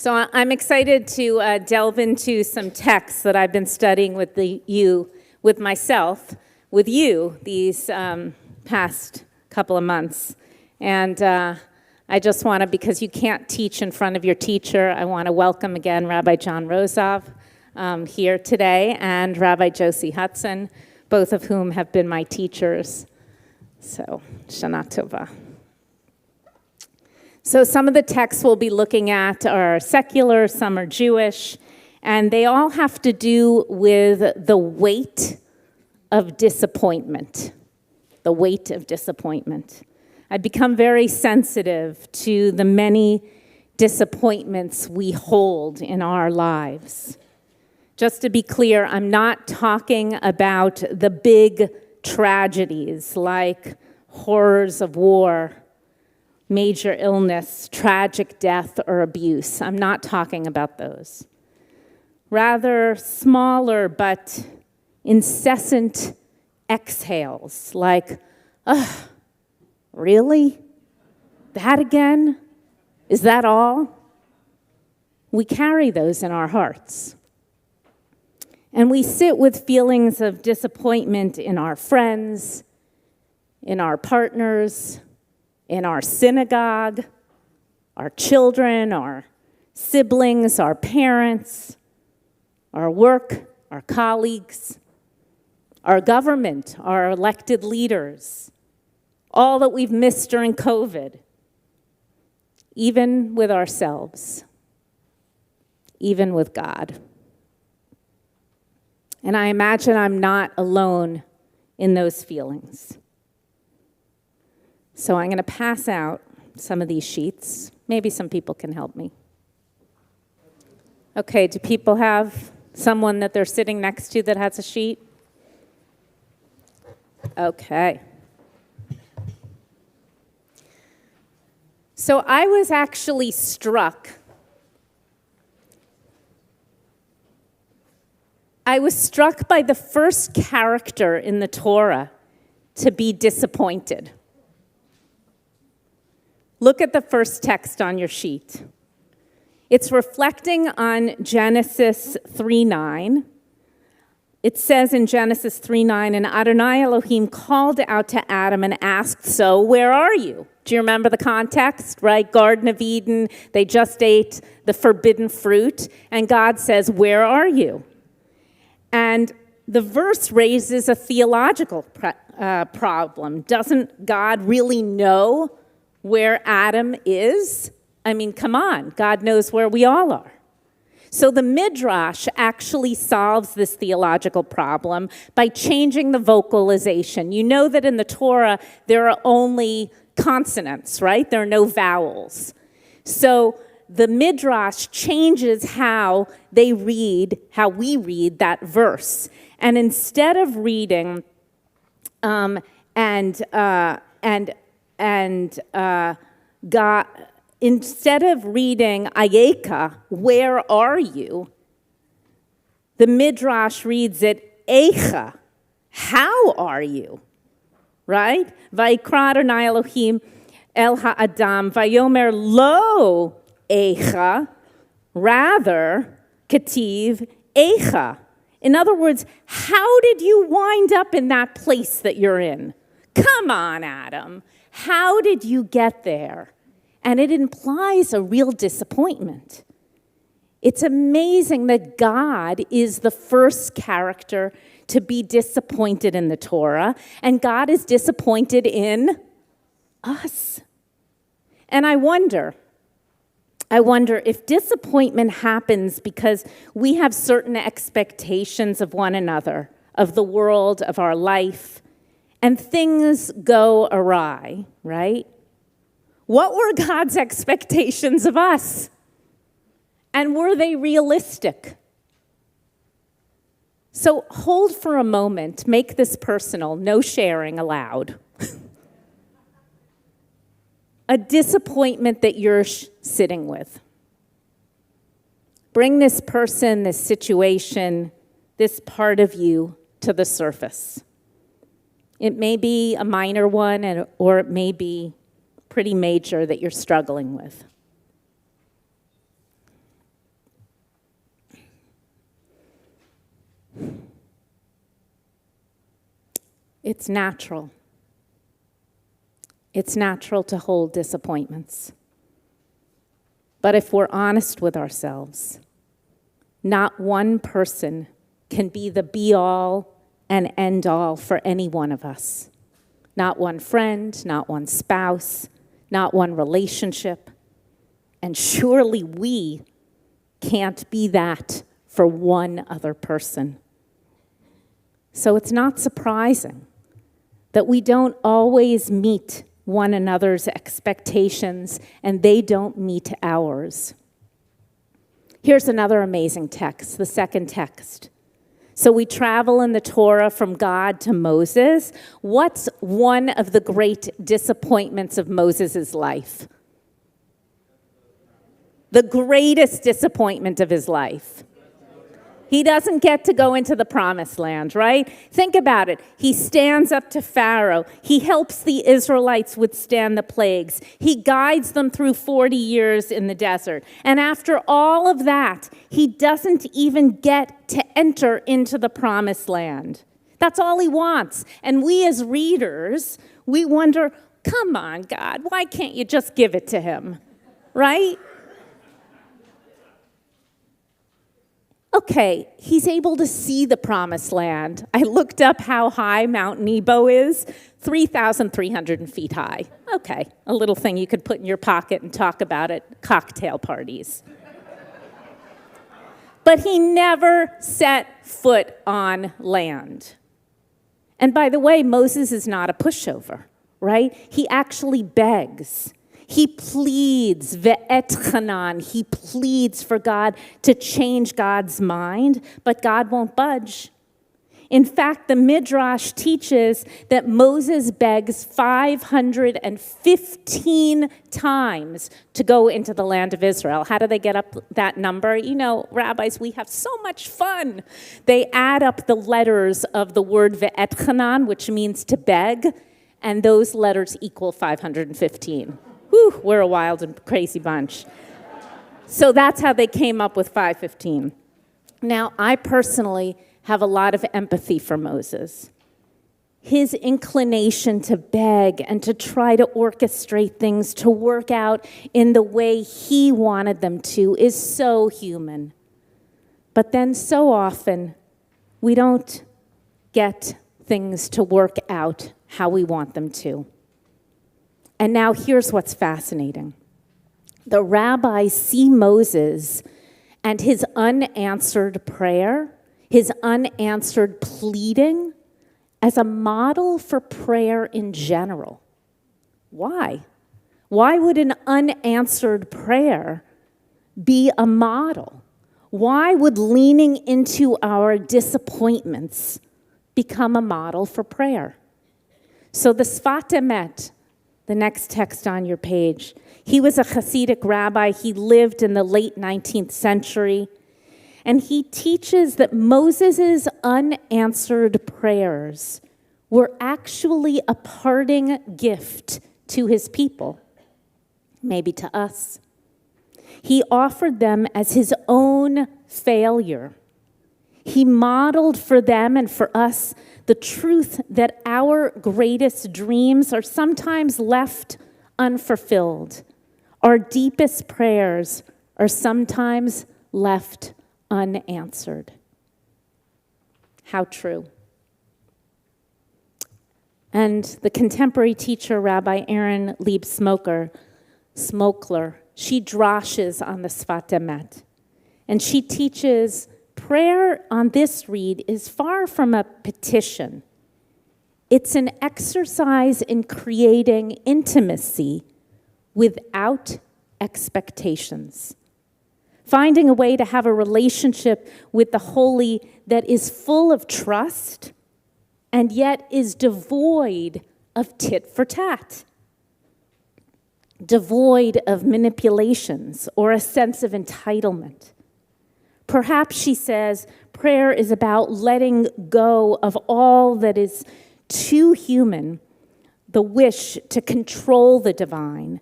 So I'm excited to delve into some texts that I've been studying with myself, with you, these past couple of months. And I just want to, because you can't teach in front of your teacher, I want to welcome again Rabbi John Rozov here today, and Rabbi Josie Hudson, both of whom have been my teachers. So, Shana Tova. So some of the texts we'll be looking at are secular, some are Jewish, and they all have to do with the weight of disappointment. The weight of disappointment. I've become very sensitive to the many disappointments we hold in our lives. Just to be clear, I'm not talking about the big tragedies like horrors of war, major illness, tragic death, or abuse. I'm not talking about those. Rather, smaller but incessant exhales like, ugh, really? That again? Is that all? We carry those in our hearts. And we sit with feelings of disappointment in our friends, in our partners, in our synagogue, our children, our siblings, our parents, our work, our colleagues, our government, our elected leaders, all that we've missed during COVID, even with ourselves, even with God. And I imagine I'm not alone in those feelings. So I'm going to pass out some of these sheets. Maybe some people can help me. Okay, do people have someone that they're sitting next to that has a sheet? Okay. So I was actually struck. I was struck by the first character in the Torah to be disappointed. Look at the first text on your sheet. It's reflecting on Genesis 3:9. It says in Genesis 3:9, and Adonai Elohim called out to Adam and asked, so where are you? Do you remember the context, right? Garden of Eden, they just ate the forbidden fruit, and God says, where are you? And the verse raises a theological problem. Doesn't God really know where Adam is? I mean, come on, God knows where we all are. So the Midrash actually solves this theological problem by changing the vocalization. You know that in the Torah, there are only consonants, right? There are no vowels. So the Midrash changes how we read that verse. And instead of reading, instead of reading Ayeka, where are you? The Midrash reads it, Eicha, how are you? Right? Vayikra Adonai Elohim el ha'adam, vayomer lo Eicha, rather, Ketiv Eicha. In other words, how did you wind up in that place that you're in? Come on, Adam. How did you get there? And it implies a real disappointment. It's amazing that God is the first character to be disappointed in the Torah, and God is disappointed in us. And I wonder if disappointment happens because we have certain expectations of one another, of the world, of our life, and things go awry, right? What were God's expectations of us? And were they realistic? So hold for a moment, make this personal, no sharing allowed. A disappointment that you're sitting with. Bring this person, this situation, this part of you to the surface. It may be a minor one, or it may be pretty major that you're struggling with. It's natural. It's natural to hold disappointments. But if we're honest with ourselves, not one person can be the be-all and end-all for any one of us. Not one friend, not one spouse, not one relationship. And surely we can't be that for one other person. So it's not surprising that we don't always meet one another's expectations and they don't meet ours. Here's another amazing text, the second text. So we travel in the Torah from God to Moses. What's one of the great disappointments of Moses' life? The greatest disappointment of his life. He doesn't get to go into the promised land, right? Think about it. He stands up to Pharaoh. He helps the Israelites withstand the plagues. He guides them through 40 years in the desert. And after all of that, he doesn't even get to enter into the promised land. That's all he wants. And we as readers, we wonder, come on, God, why can't you just give it to him, right? Okay, he's able to see the promised land. I looked up how high Mount Nebo is, 3,300 feet high. Okay, a little thing you could put in your pocket and talk about at cocktail parties. But he never set foot on land. And by the way, Moses is not a pushover, right? He actually begs. He pleads, ve'etchanan, he pleads for God to change God's mind, but God won't budge. In fact, the Midrash teaches that Moses begs 515 times to go into the land of Israel. How do they get up that number? You know, rabbis, we have so much fun. They add up the letters of the word ve'etchanan, which means to beg, and those letters equal 515. Whew, we're a wild and crazy bunch. So that's how they came up with 515. Now, I personally have a lot of empathy for Moses. His inclination to beg and to try to orchestrate things to work out in the way he wanted them to is so human. But then so often, we don't get things to work out how we want them to. And now here's what's fascinating. The rabbis see Moses and his unanswered prayer, his unanswered pleading, as a model for prayer in general. Why? Why would an unanswered prayer be a model? Why would leaning into our disappointments become a model for prayer? So the Sfat Emet, the next text on your page. He was a Hasidic rabbi. He lived in the late 19th century. And he teaches that Moses' unanswered prayers were actually a parting gift to his people, maybe to us. He offered them as his own failure. He modeled for them and for us the truth that our greatest dreams are sometimes left unfulfilled. Our deepest prayers are sometimes left unanswered. How true. And the contemporary teacher, Rabbi Aaron Lieb Smokler, she drashes on the Sfat Emet. And she teaches prayer on this read is far from a petition. It's an exercise in creating intimacy without expectations. Finding a way to have a relationship with the holy that is full of trust and yet is devoid of tit for tat, devoid of manipulations or a sense of entitlement. Perhaps, she says, prayer is about letting go of all that is too human, the wish to control the divine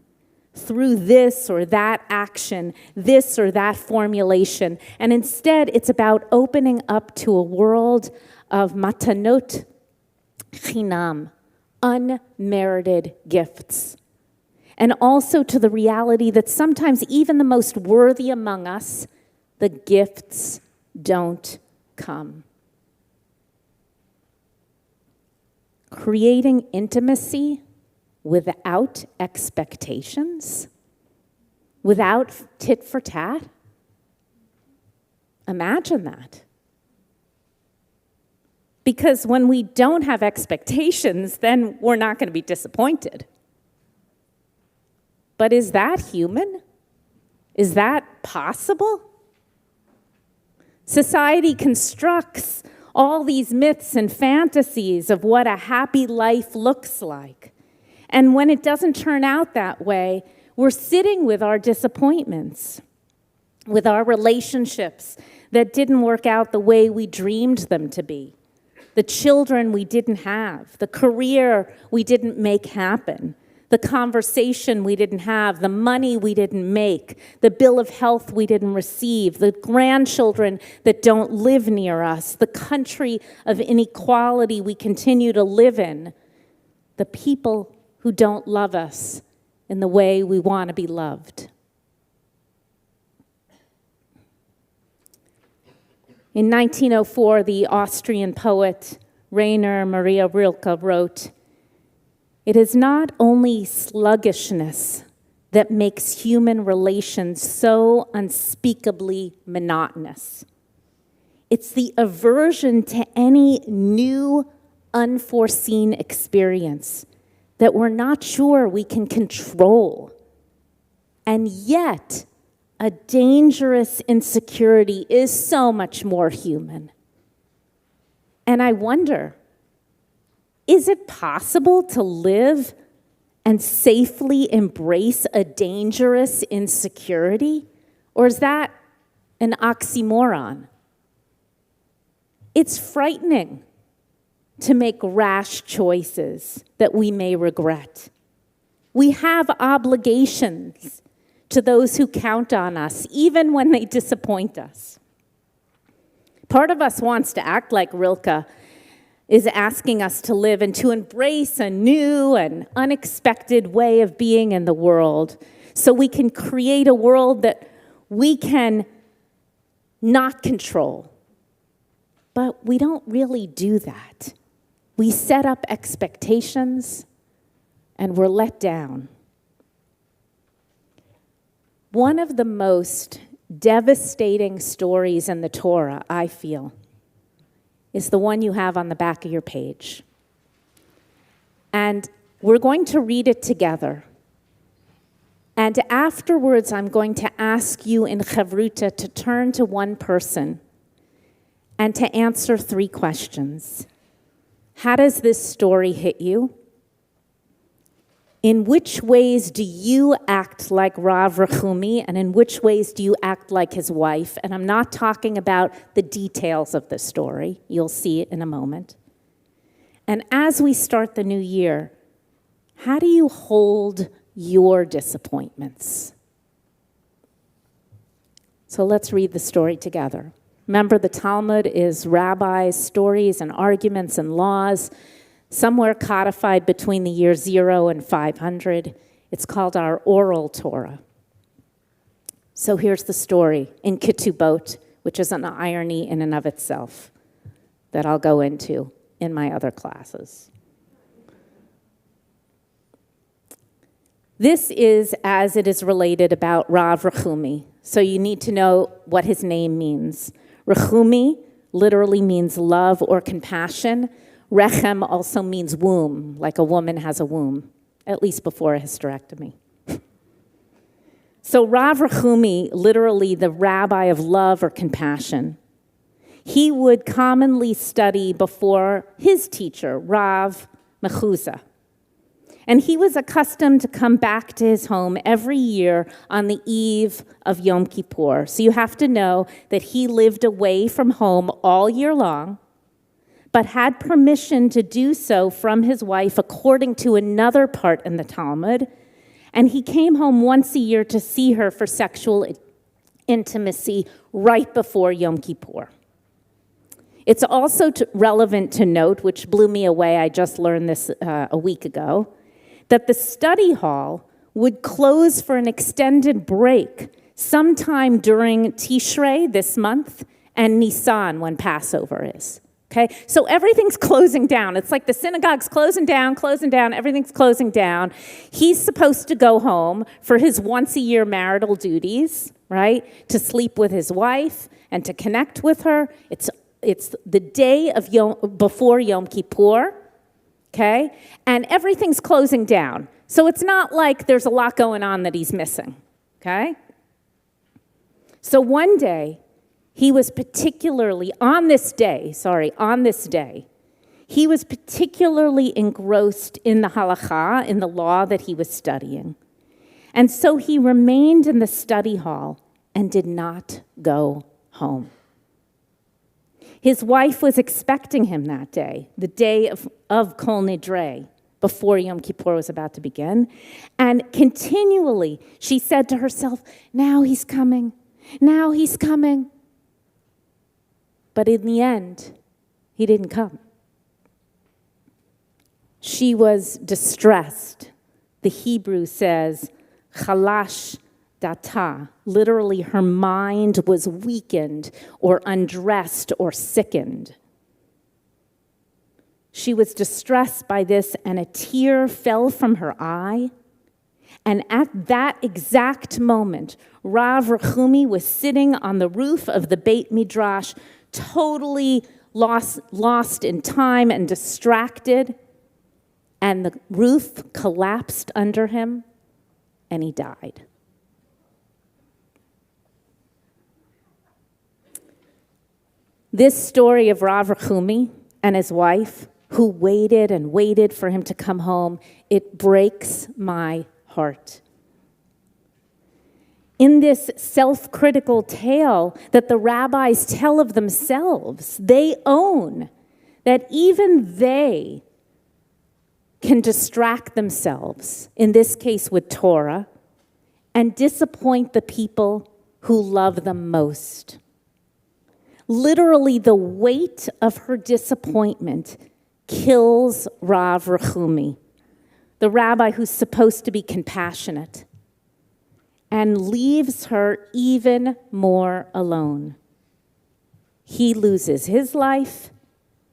through this or that action, this or that formulation. And instead, it's about opening up to a world of matanot, chinam, unmerited gifts. And also to the reality that sometimes even the most worthy among us, the gifts don't come. Creating intimacy without expectations, without tit for tat. Imagine that. Because when we don't have expectations, then we're not going to be disappointed. But is that human? Is that possible? Society constructs all these myths and fantasies of what a happy life looks like. And when it doesn't turn out that way, we're sitting with our disappointments, with our relationships that didn't work out the way we dreamed them to be, the children we didn't have, the career we didn't make happen, the conversation we didn't have, the money we didn't make, the bill of health we didn't receive, the grandchildren that don't live near us, the country of inequality we continue to live in, the people who don't love us in the way we want to be loved. In 1904, the Austrian poet Rainer Maria Rilke wrote, "It is not only sluggishness that makes human relations so unspeakably monotonous. It's the aversion to any new, unforeseen experience that we're not sure we can control. And yet, a dangerous insecurity is so much more human." And I wonder, is it possible to live and safely embrace a dangerous insecurity? Or is that an oxymoron? It's frightening to make rash choices that we may regret. We have obligations to those who count on us, even when they disappoint us. Part of us wants to act like Rilke is asking us to live and to embrace a new and unexpected way of being in the world so we can create a world that we can not control. But we don't really do that. We set up expectations and we're let down. One of the most devastating stories in the Torah, I feel, is the one you have on the back of your page. And we're going to read it together. And afterwards, I'm going to ask you in Chavruta to turn to one person and to answer 3 questions. How does this story hit you? In which ways do you act like Rav Rechumi, and in which ways do you act like his wife? And I'm not talking about the details of the story. You'll see it in a moment. And as we start the new year, how do you hold your disappointments? So let's read the story together. Remember, the Talmud is rabbis' stories and arguments and laws, somewhere codified between the year 0 and 500. It's called our oral Torah. So here's the story in Ketubot, which is an irony in and of itself that I'll go into in my other classes. This is as it is related about Rav Rechumi. So you need to know what his name means. Rechumi literally means love or compassion. Rechem also means womb, like a woman has a womb, at least before a hysterectomy. So Rav Rechumi, literally the rabbi of love or compassion, he would commonly study before his teacher, Rav Mechuzah. And he was accustomed to come back to his home every year on the eve of Yom Kippur. So you have to know that he lived away from home all year long, but had permission to do so from his wife according to another part in the Talmud. And he came home once a year to see her for sexual intimacy right before Yom Kippur. It's also relevant to note, which blew me away, I just learned this a week ago, that the study hall would close for an extended break sometime during Tishrei this month and Nisan when Passover is. Okay, so everything's closing down. It's like the synagogue's closing down, everything's closing down. He's supposed to go home for his once-a-year marital duties, right? To sleep with his wife and to connect with her. It's the day of before Yom Kippur, okay? And everything's closing down. So it's not like there's a lot going on that he's missing, okay? So one day, he was particularly, on this day, he was particularly engrossed in the halakha, in the law that he was studying. And so he remained in the study hall and did not go home. His wife was expecting him that day, the day of Kol Nidrei, before Yom Kippur was about to begin. And continually, she said to herself, now he's coming, now he's coming. But in the end, he didn't come. She was distressed. The Hebrew says, chalash data. Literally, her mind was weakened or undressed or sickened. She was distressed by this, and a tear fell from her eye. And at that exact moment, Rav Rechumi was sitting on the roof of the Beit Midrash, totally lost in time and distracted, and the roof collapsed under him, and he died. This story of Rav Rechumi and his wife, who waited and waited for him to come home, it breaks my heart. In this self-critical tale that the rabbis tell of themselves, they own that even they can distract themselves, in this case with Torah, and disappoint the people who love them most. Literally, the weight of her disappointment kills Rav Rechumi, the rabbi who's supposed to be compassionate, and leaves her even more alone. He loses his life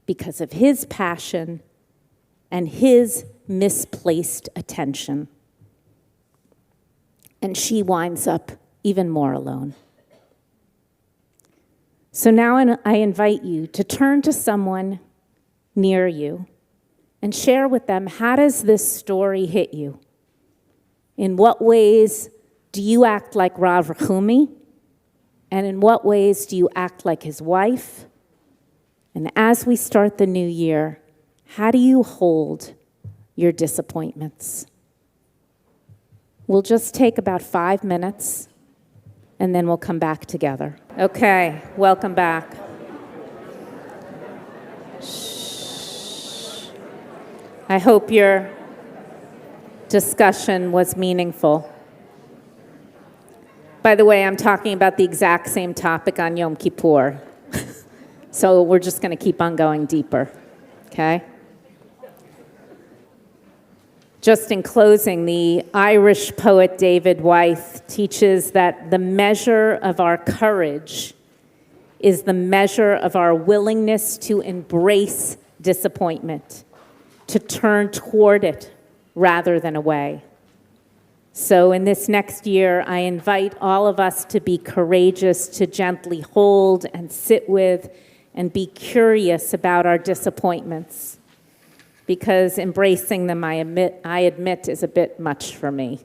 because of his passion and his misplaced attention. And she winds up even more alone. So now I invite you to turn to someone near you and share with them, how does this story hit you? In what ways do you act like Rav Rechumi? And in what ways do you act like his wife? And as we start the new year, how do you hold your disappointments? We'll just take about 5 minutes, and then we'll come back together. Okay, welcome back. Shh. I hope your discussion was meaningful. By the way, I'm talking about the exact same topic on Yom Kippur. So we're just going to keep on going deeper, okay? Just in closing, the Irish poet David Wyeth teaches that the measure of our courage is the measure of our willingness to embrace disappointment, to turn toward it rather than away. So in this next year, I invite all of us to be courageous, to gently hold and sit with and be curious about our disappointments, because embracing them, I admit, is a bit much for me.